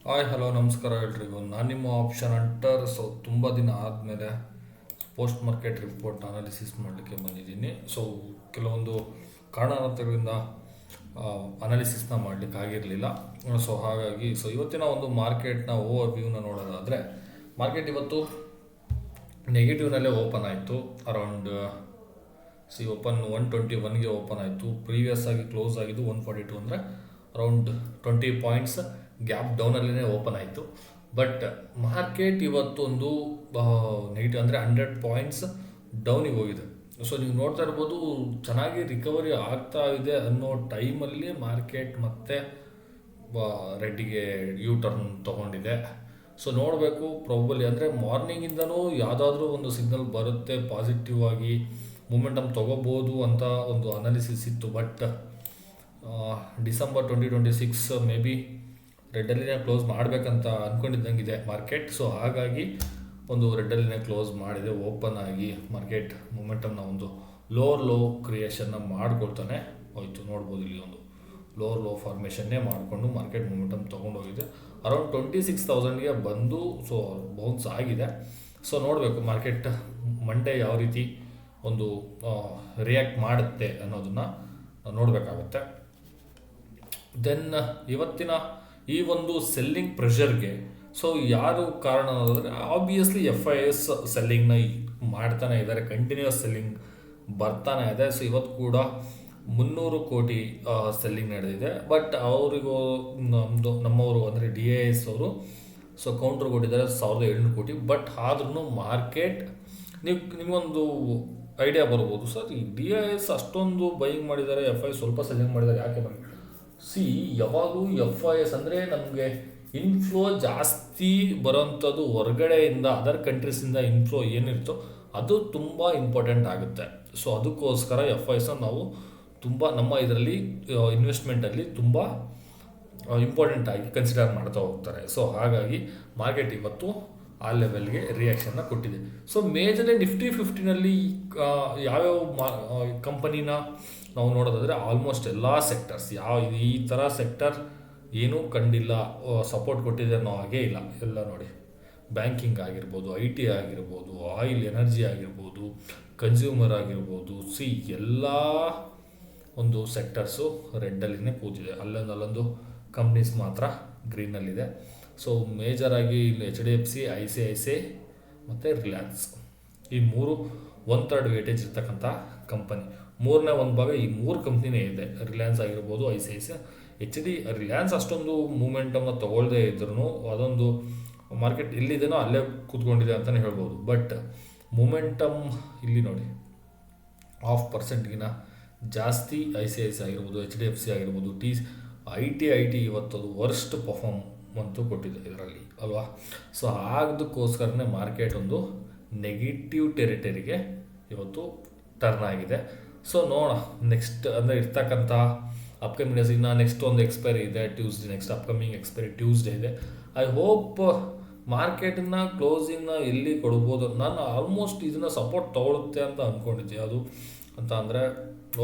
Hi hello ನಮಸ್ಕಾರ ಎಲ್ರಿಗೂ. ನಾನು ನಿಮ್ಮ ಆಪ್ಷನ್ ಅಂಟರ್. ತುಂಬ ದಿನ ಆದಮೇಲೆ ಪೋಸ್ಟ್ ಮಾರ್ಕೆಟ್ ರಿಪೋರ್ಟ್ ಅನಾಲಿಸಿಸ್ ಮಾಡಲಿಕ್ಕೆ ಬಂದಿದ್ದೀನಿ. ಕೆಲವೊಂದು ಕಾರಣಾಂತರಗಳಿಂದ ಅನಾಲಿಸಿಸ್ನ ಮಾಡಲಿಕ್ಕೆ ಆಗಿರಲಿಲ್ಲ. ಹಾಗಾಗಿ ಇವತ್ತಿನ ಒಂದು ಮಾರ್ಕೆಟ್ನ ಓವರ್ ವ್ಯೂನ ನೋಡೋದಾದರೆ, ಮಾರ್ಕೆಟ್ ಇವತ್ತು ನೆಗೆಟಿವ್ನಲ್ಲೇ ಓಪನ್ ಆಯಿತು. ಅರೌಂಡ್ ಓಪನ್ 121ಗೆ ಓಪನ್ ಆಯಿತು. ಪ್ರೀವಿಯಸ್ ಆಗಿ ಕ್ಲೋಸ್ ಆಗಿದ್ದು 142, ಅಂದರೆ ಅರೌಂಡ್ 20 ಪಾಯಿಂಟ್ಸ್ ಗ್ಯಾಪ್ ಡೌನಲ್ಲೇ ಓಪನ್ ಆಯಿತು. ಬಟ್ ಮಾರ್ಕೆಟ್ ಇವತ್ತೊಂದು ನೆಗೆಟಿವ್, ಅಂದರೆ 100 ಪಾಯಿಂಟ್ಸ್ ಡೌನಿಗೆ ಹೋಗಿದೆ. ನೀವು ನೋಡ್ತಾ ಇರ್ಬೋದು, ಚೆನ್ನಾಗಿ ರಿಕವರಿ ಆಗ್ತಾ ಇದೆ ಅನ್ನೋ ಟೈಮಲ್ಲಿ ಮಾರ್ಕೆಟ್ ಮತ್ತೆ ರೆಡ್ಡಿಗೆ ಯೂ ಟರ್ನ್ ತೊಗೊಂಡಿದೆ. ನೋಡಬೇಕು, ಪ್ರಾಬಲಿ ಅಂದರೆ ಮಾರ್ನಿಂಗಿಂದನೂ ಯಾವುದಾದ್ರೂ ಒಂದು ಸಿಗ್ನಲ್ ಬರುತ್ತೆ, ಪಾಸಿಟಿವ್ ಆಗಿ ಮೂಮೆಂಟಮ್ ತೊಗೋಬೋದು ಅಂತ ಒಂದು ಅನಾಲಿಸಿಸ್ ಇತ್ತು. ಬಟ್ ಡಿಸೆಂಬರ್ 2026 ಮೇ ಬಿ ರೆಡ್ಡಲ್ಲಿನೇ ಕ್ಲೋಸ್ ಮಾಡಬೇಕಂತ ಅಂದ್ಕೊಂಡಿದ್ದಂಗಿದೆ ಮಾರ್ಕೆಟ್. ಹಾಗಾಗಿ ಒಂದು ರೆಡ್ಡಲ್ಲಿನೇ ಕ್ಲೋಸ್ ಮಾಡಿದೆ. ಓಪನ್ ಆಗಿ ಮಾರ್ಕೆಟ್ ಮೂಮೆಂಟಮ್ನ ಒಂದು ಲೋವರ್ ಲೋ ಕ್ರಿಯೇಷನ್ನ ಮಾಡ್ಕೊಳ್ತಾನೆ ಹೋಯಿತು. ನೋಡ್ಬೋದು, ಇಲ್ಲಿ ಒಂದು ಲೋವರ್ ಲೋ ಫಾರ್ಮೇಷನ್ನೇ ಮಾಡಿಕೊಂಡು ಮಾರ್ಕೆಟ್ ಮೂಮೆಂಟಮ್ ತೊಗೊಂಡೋಗಿದೆ. ಅರೌಂಡ್ 26,000ಗೆ ಬಂದು ಬೌನ್ಸ್ ಆಗಿದೆ. ನೋಡಬೇಕು ಮಾರ್ಕೆಟ್ ಮಂಡೇ ಯಾವ ರೀತಿ ಒಂದು ರಿಯಾಕ್ಟ್ ಮಾಡುತ್ತೆ ಅನ್ನೋದನ್ನು ನೋಡಬೇಕಾಗುತ್ತೆ. ದೆನ್ ಇವತ್ತಿನ ಈ ಒಂದು ಸೆಲ್ಲಿಂಗ್ ಪ್ರೆಷರ್ಗೆ ಯಾರು ಕಾರಣ ಅನ್ನೋದಾದರೆ, ಆಬ್ವಿಯಸ್ಲಿ FIS ಸೆಲ್ಲಿಂಗ್ನ ಮಾಡ್ತಾನೆ ಇದ್ದಾರೆ, ಕಂಟಿನ್ಯೂಸ್ ಸೆಲ್ಲಿಂಗ್ ಬರ್ತಾನೆ ಇದೆ. ಇವತ್ತು ಕೂಡ 300 ಕೋಟಿ ಸೆಲ್ಲಿಂಗ್ ನಡೆದಿದೆ. ಬಟ್ ಅವರಿಗೂ ನಮ್ಮವರು ಅಂದರೆ DIS ಅವರು ಕೌಂಟ್ರ್ ಕೊಟ್ಟಿದ್ದಾರೆ 1,700 ಕೋಟಿ. ಬಟ್ ಆದ್ರೂ ಮಾರ್ಕೆಟ್ ನಿಮಗೊಂದು ಐಡಿಯಾ ಬರ್ಬೋದು, ಸರ್ ಈ DIS ಅಷ್ಟೊಂದು ಬೈಯಿಂಗ್ ಮಾಡಿದ್ದಾರೆ, FIS ಸ್ವಲ್ಪ ಸೆಲ್ಲಿಂಗ್ ಮಾಡಿದ್ದಾರೆ, ಯಾಕೆ ಬನ್ನಿ ಯಾವಾಗಲೂ FIS ಅಂದರೆ ನಮಗೆ ಇನ್ಫ್ಲೋ ಜಾಸ್ತಿ ಬರೋಂಥದ್ದು ಹೊರಗಡೆಯಿಂದ, ಅದರ್ ಕಂಟ್ರೀಸಿಂದ ಇನ್ಫ್ಲೋ ಏನಿರ್ತೋ ಅದು ತುಂಬ ಇಂಪಾರ್ಟೆಂಟ್ ಆಗುತ್ತೆ. ಅದಕ್ಕೋಸ್ಕರ FISನ ನಾವು ತುಂಬ ನಮ್ಮ ಇದರಲ್ಲಿ ಇನ್ವೆಸ್ಟ್ಮೆಂಟಲ್ಲಿ ತುಂಬ ಇಂಪಾರ್ಟೆಂಟ್ ಆಗಿ ಕನ್ಸಿಡರ್ ಮಾಡ್ತಾ ಹೋಗ್ತಾರೆ. ಹಾಗಾಗಿ ಮಾರ್ಕೆಟ್ ಇವತ್ತು ಆ ಲೆವೆಲ್ಗೆ ರಿಯಾಕ್ಷನ್ನ ಕೊಟ್ಟಿದೆ. ಮೇಜರ್ಲಿ ನಿಫ್ಟಿ 50ನಲ್ಲಿ ಯಾವ್ಯಾವ ಕಂಪನಿನ ನಾವು ನೋಡೋದಾದರೆ, ಆಲ್ಮೋಸ್ಟ್ ಎಲ್ಲ ಸೆಕ್ಟರ್ಸ್ ಈ ಥರ ಸೆಕ್ಟರ್ ಏನೂ ಕಂಡಿಲ್ಲ, ಸಪೋರ್ಟ್ ಕೊಟ್ಟಿದೆ ಅನ್ನೋ ಹಾಗೇ ಇಲ್ಲ. ಎಲ್ಲ ನೋಡಿ, ಬ್ಯಾಂಕಿಂಗ್ ಆಗಿರ್ಬೋದು, IT ಆಗಿರ್ಬೋದು, ಆಯಿಲ್ ಎನರ್ಜಿ ಆಗಿರ್ಬೋದು, ಕನ್ಸ್ಯೂಮರ್ ಆಗಿರ್ಬೋದು, ಎಲ್ಲ ಒಂದು ಸೆಕ್ಟರ್ಸು ರೆಡ್ಡಲ್ಲಿನೇ ಕೂತಿದೆ. ಅಲ್ಲೊಂದು ಕಂಪ್ನೀಸ್ ಮಾತ್ರ ಗ್ರೀನಲ್ಲಿದೆ. ಮೇಜರಾಗಿ ಇಲ್ಲಿ HDFC, ICICI ಮತ್ತು ರಿಲಯನ್ಸ್, ಈ ಮೂರು 1/3 ವೇಟೇಜ್ ಇರ್ತಕ್ಕಂಥ ಕಂಪನಿ. ಮೂರನೇ ಒಂದು ಭಾಗ ಈ ಮೂರು ಕಂಪ್ನಿನೇ ಇದೆ. ರಿಲಯನ್ಸ್ ಆಗಿರ್ಬೋದು, ICICI, ರಿಲಯನ್ಸ್ ಅಷ್ಟೊಂದು ಮೂಮೆಂಟನ್ನು ತೊಗೊಳ್ಳದೇ ಇದ್ರೂ ಅದೊಂದು ಮಾರ್ಕೆಟ್ ಎಲ್ಲಿದೆನೋ ಅಲ್ಲೇ ಕೂತ್ಕೊಂಡಿದೆ ಅಂತಲೇ ಹೇಳ್ಬೋದು. ಬಟ್ ಮೂಮೆಂಟಮ್ ಇಲ್ಲಿ ನೋಡಿ, 0.5%ಗಿನ ಜಾಸ್ತಿ ICICI ಆಗಿರ್ಬೋದು, HDFC ಆಗಿರ್ಬೋದು, IT ಇವತ್ತದು ವರ್ಸ್ಟ್ ಪರ್ಫಾರ್ಮೆಂಟು ಕೊಟ್ಟಿದೆ ಇದರಲ್ಲಿ ಅಲ್ವಾ. ಅದಕ್ಕೋಸ್ಕರನೇ ಮಾರ್ಕೆಟ್ ಒಂದು ನೆಗೆಟಿವ್ ಟೆರಿಟರಿಗೆ ಇವತ್ತು ಟರ್ನ್ ಆಗಿದೆ. ನೋಡೋಣ ನೆಕ್ಸ್ಟ್ ಅಂದರೆ ಇರ್ತಕ್ಕಂಥ ಅಪ್ಕಮಿಂಗ್ ಡೇಸ್. ಇನ್ನು ನೆಕ್ಸ್ಟ್ ಒಂದು ಎಕ್ಸ್ಪೈರಿ ಇದೆ Tuesday, next upcoming expiry Tuesday ಇದೆ. ಐ ಹೋಪ್ ಮಾರ್ಕೆಟನ್ನ ಕ್ಲೋಸಿಂಗ್ನ ಎಲ್ಲಿ ಕೊಡ್ಬೋದು. ನಾನು ಆಲ್ಮೋಸ್ಟ್ ಇದನ್ನು ಸಪೋರ್ಟ್ ತೊಗೊಳುತ್ತೆ ಅಂತ ಅಂದ್ಕೊಂಡಿದ್ದೆ. ಅದು ಅಂತ ಅಂದರೆ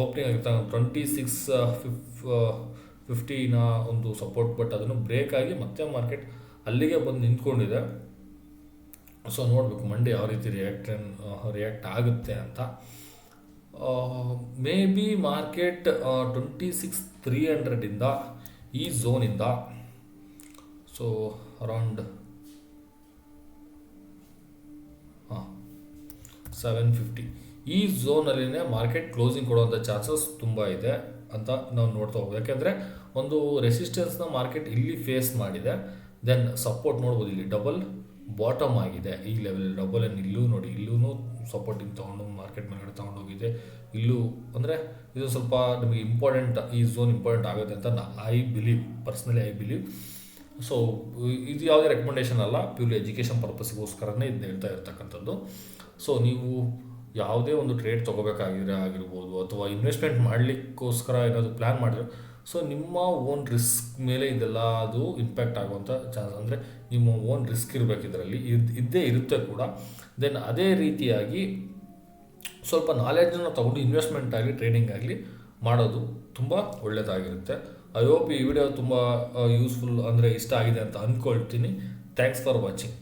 ಓಪನಿಂಗ್ ಆಗಿರ್ತಕ್ಕಂಥ 2650ನ ಒಂದು ಸಪೋರ್ಟ್. ಬಟ್ ಅದನ್ನು ಬ್ರೇಕ್ ಆಗಿ ಮತ್ತೆ ಮಾರ್ಕೆಟ್ ಅಲ್ಲಿಗೆ ಬಂದು ನಿಂತ್ಕೊಂಡಿದೆ. ನೋಡಬೇಕು ಮಂಡೇ ಯಾವ ರೀತಿ ರಿಯಾಕ್ಟ್ ಆಗುತ್ತೆ ಅಂತ. ಮೇ ಬಿ ಮಾರ್ಕೆಟ್ 26,300ಇಂದ ಈ ಝೋನಿಂದ ಅರೌಂಡ್ 750 ಈ ಝೋನಲ್ಲಿನೇ ಮಾರ್ಕೆಟ್ ಕ್ಲೋಸಿಂಗ್ ಕೊಡುವಂಥ ಚಾನ್ಸಸ್ ತುಂಬ ಇದೆ ಅಂತ ನಾವು ನೋಡ್ತಾ ಹೋಗ್ಬೋದು. ಯಾಕೆಂದರೆ ಒಂದು ರೆಸಿಸ್ಟೆನ್ಸ್ನ ಮಾರ್ಕೆಟ್ ಇಲ್ಲಿ ಫೇಸ್ ಮಾಡಿದೆ. ದೆನ್ ಸಪೋರ್ಟ್ ನೋಡ್ಬೋದು, ಇಲ್ಲಿ ಡಬಲ್ ಬಾಟಮ್ ಆಗಿದೆ ಈ ಲೆವೆಲ್. ಡಬಲ್ ಇಲ್ಲೂ ನೋಡಿ, ಇಲ್ಲೂ ಸಪೋರ್ಟಿಂಗ್ ತೊಗೊಂಡು ಮಾರ್ಕೆಟ್ ಮೇಲ್ಗಡೆ ತೊಗೊಂಡೋಗಿದೆ. ಇಲ್ಲೂ ಅಂದರೆ ಇದು ಸ್ವಲ್ಪ ನಮಗೆ ಇಂಪಾರ್ಟೆಂಟ್, ಈ ಝೋನ್ ಇಂಪಾರ್ಟೆಂಟ್ ಆಗುತ್ತೆ ಅಂತ ಪರ್ಸ್ನಲಿ ಐ ಬಿಲೀವ್. ಇದು ಯಾವುದೇ ರೆಕಮೆಂಡೇಷನ್ ಅಲ್ಲ, ಪ್ಯೂರ್ಲಿ ಎಜುಕೇಷನ್ ಪರ್ಪಸ್ಗೋಸ್ಕರನೇ ಇದನ್ನ ಹೇಳ್ತಾ ಇರ್ತಕ್ಕಂಥದ್ದು. ನೀವು ಯಾವುದೇ ಒಂದು ಟ್ರೇಡ್ ತೊಗೋಬೇಕಾಗಿದ್ರೆ ಆಗಿರ್ಬೋದು, ಅಥವಾ ಇನ್ವೆಸ್ಟ್ಮೆಂಟ್ ಮಾಡಲಿಕ್ಕೋಸ್ಕರ ಏನಾದರೂ ಪ್ಲ್ಯಾನ್ ಮಾಡಿದ್ರೆ, ನಿಮ್ಮ ಓನ್ ರಿಸ್ಕ್ ಮೇಲೆ ಇದೆಲ್ಲ ಅದು ಇಂಪ್ಯಾಕ್ಟ್ ಆಗುವಂಥ ಚಾನ್ಸ್, ಅಂದರೆ ನಿಮ್ಮ ಓನ್ ರಿಸ್ಕ್ ಇರಬೇಕು ಇದರಲ್ಲಿ, ಇದ್ದೇ ಇರುತ್ತೆ ಕೂಡ. ದೆನ್ ಅದೇ ರೀತಿಯಾಗಿ ಸ್ವಲ್ಪ ನಾಲೆಡ್ಜನ್ನು ತೊಗೊಂಡು ಇನ್ವೆಸ್ಟ್ಮೆಂಟ್ ಆಗಲಿ ಟ್ರೇಡಿಂಗ್ ಆಗಲಿ ಮಾಡೋದು ತುಂಬ ಒಳ್ಳೆಯದಾಗಿರುತ್ತೆ. ಐ ಹೋಪ್ ಈ ವಿಡಿಯೋ ತುಂಬ ಯೂಸ್ಫುಲ್ ಅಂದರೆ ಇಷ್ಟ ಆಗಿದೆ ಅಂತ ಅಂದ್ಕೊಳ್ತೀನಿ. Thanks for watching.